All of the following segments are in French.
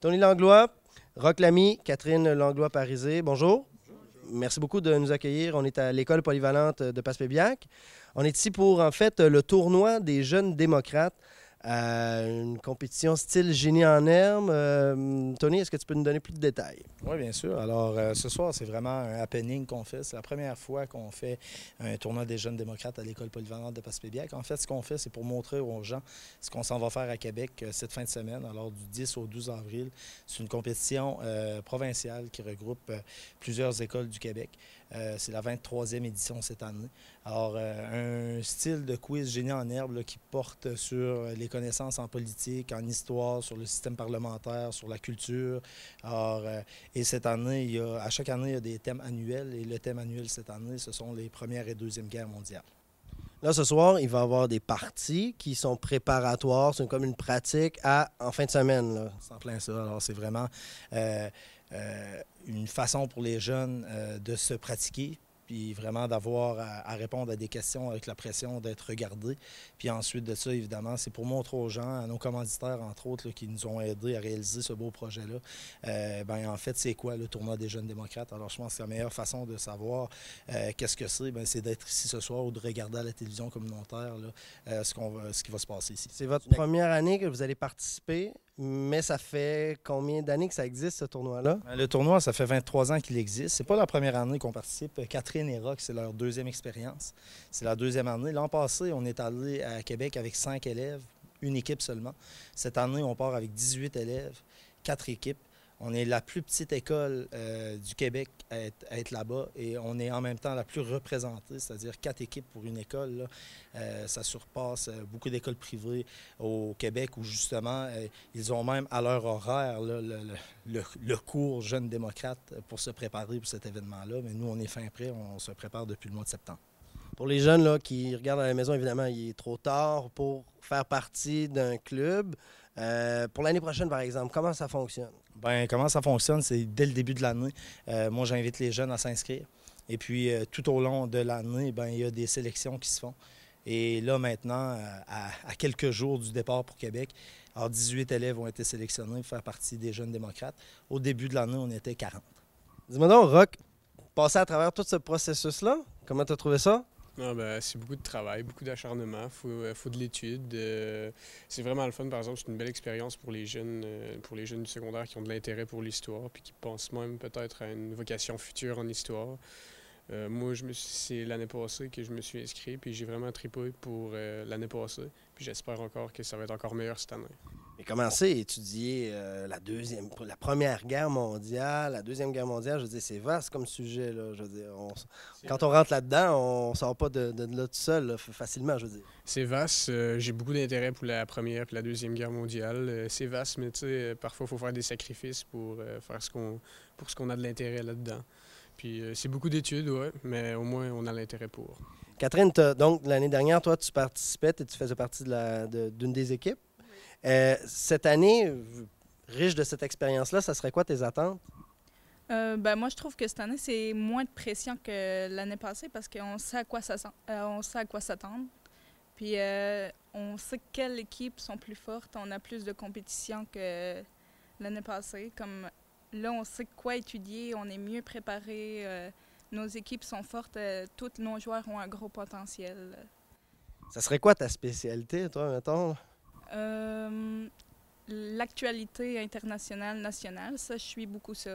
Tony Langlois, Roch Lamy, Catherine Langlois-Parisé, bonjour. Merci beaucoup de nous accueillir. On est à l'école polyvalente de Passepébiac. On est ici pour, en fait, le tournoi des jeunes démocrates, une compétition style génie en herbe. Tony, est-ce que tu peux nous donner plus de détails? Oui, bien sûr. Alors, ce soir, c'est vraiment un happening qu'on fait. C'est la première fois qu'on fait un tournoi des jeunes démocrates à l'école polyvalente de Passepébiac. En fait, ce qu'on fait, c'est pour montrer aux gens ce qu'on s'en va faire à Québec cette fin de semaine, alors du 10 au 12 avril. C'est une compétition provinciale qui regroupe plusieurs écoles du Québec. C'est la 23e édition cette année. Alors, un style de quiz génie en herbe là, qui porte sur les connaissances en politique, en histoire, sur le système parlementaire, sur la culture. Alors, et cette année, à chaque année, il y a des thèmes annuels. Et le thème annuel cette année, ce sont les Première et Deuxième Guerres mondiales. Là, ce soir, il va y avoir des parties qui sont préparatoires. C'est comme une pratique en fin de semaine. Là. C'est en plein ça. Alors, c'est vraiment une façon pour les jeunes de se pratiquer, puis vraiment d'avoir à répondre à des questions avec la pression d'être regardé. Puis ensuite de ça, évidemment, c'est pour montrer aux gens, à nos commanditaires, entre autres, là, qui nous ont aidés à réaliser ce beau projet-là, en fait, c'est quoi le tournoi des jeunes démocrates? Alors, je pense que la meilleure façon de savoir qu'est-ce que c'est d'être ici ce soir ou de regarder à la télévision communautaire là, ce qui va se passer ici. C'est votre première année que vous allez participer, mais ça fait combien d'années que ça existe, ce tournoi-là? Le tournoi, ça fait 23 ans qu'il existe. C'est pas la première année qu'on participe. Catherine et Roch, c'est leur deuxième expérience. C'est la deuxième année. L'an passé, on est allé à Québec avec 5 élèves, une équipe seulement. Cette année, on part avec 18 élèves, 4 équipes. On est la plus petite école du Québec à être là-bas et on est en même temps la plus représentée, c'est-à-dire 4 équipes pour une école. Là. Ça surpasse beaucoup d'écoles privées au Québec où justement, ils ont même à leur horaire là, le cours Jeunes démocrates pour se préparer pour cet événement-là. Mais nous, on est fin prêt, on se prépare depuis le mois de septembre. Pour les jeunes là, qui regardent à la maison, évidemment, il est trop tard pour faire partie d'un club. Pour l'année prochaine, par exemple, comment ça fonctionne? Bien, comment ça fonctionne? C'est dès le début de l'année. Moi, j'invite les jeunes à s'inscrire. Et puis, tout au long de l'année, il y a des sélections qui se font. Et là, maintenant, à quelques jours du départ pour Québec, alors 18 élèves ont été sélectionnés pour faire partie des jeunes démocrates. Au début de l'année, on était 40. Dis-moi donc, Roch, passer à travers tout ce processus-là, comment tu as trouvé ça? Ah ben, c'est beaucoup de travail, beaucoup d'acharnement, faut de l'étude. C'est vraiment le fun, par exemple, c'est une belle expérience pour les jeunes du secondaire qui ont de l'intérêt pour l'histoire, puis qui pensent même peut-être à une vocation future en histoire. Moi, c'est l'année passée que je me suis inscrit, puis j'ai vraiment trippé pour l'année passée, puis j'espère encore que ça va être encore meilleur cette année. Mais commencer à étudier la Première Guerre mondiale, la Deuxième Guerre mondiale, je veux dire, c'est vaste comme sujet. Là, je veux dire, quand on rentre là-dedans, on ne sort pas de là tout seul, là, facilement, je veux dire. C'est vaste. J'ai beaucoup d'intérêt pour la Première et la Deuxième Guerre mondiale. C'est vaste, mais tu sais, parfois, il faut faire des sacrifices pour faire ce qu'on a de l'intérêt là-dedans. Puis c'est beaucoup d'études, ouais, mais au moins, on a l'intérêt pour. Catherine, donc, l'année dernière, toi, tu participais, tu faisais partie d'une des équipes. Cette année, riche de cette expérience-là, ça serait quoi tes attentes? Moi, je trouve que cette année, c'est moins de pression que l'année passée parce qu'on sait à quoi s'attendre. Puis, on sait quelles équipes sont plus fortes. On a plus de compétition que l'année passée. Comme là, on sait quoi étudier, on est mieux préparé. Nos équipes sont fortes. Tous nos joueurs ont un gros potentiel. Ça serait quoi ta spécialité, toi, mettons? L'actualité internationale, nationale, ça, je suis beaucoup ça.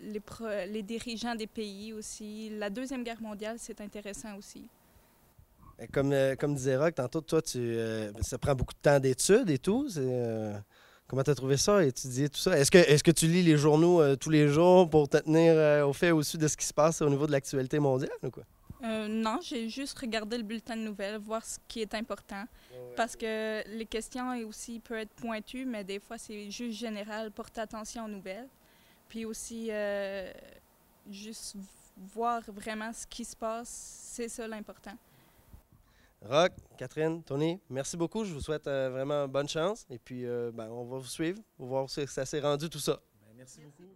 Les dirigeants des pays aussi. La Deuxième Guerre mondiale, c'est intéressant aussi. Comme disait Roch, tantôt, toi, ça prend beaucoup de temps d'études et tout. Comment tu as trouvé ça, étudier tout ça? Est-ce que tu lis les journaux tous les jours pour te tenir au fait au-dessus de ce qui se passe au niveau de l'actualité mondiale ou quoi? Non, j'ai juste regardé le bulletin de nouvelles, voir ce qui est important. Ouais. Parce que les questions aussi peuvent être pointues, mais des fois, c'est juste général, porter attention aux nouvelles. Puis aussi, juste voir vraiment ce qui se passe, c'est ça l'important. Roch, Catherine, Tony, merci beaucoup. Je vous souhaite vraiment bonne chance. Et puis, on va vous suivre pour voir si ça s'est rendu tout ça. Merci beaucoup.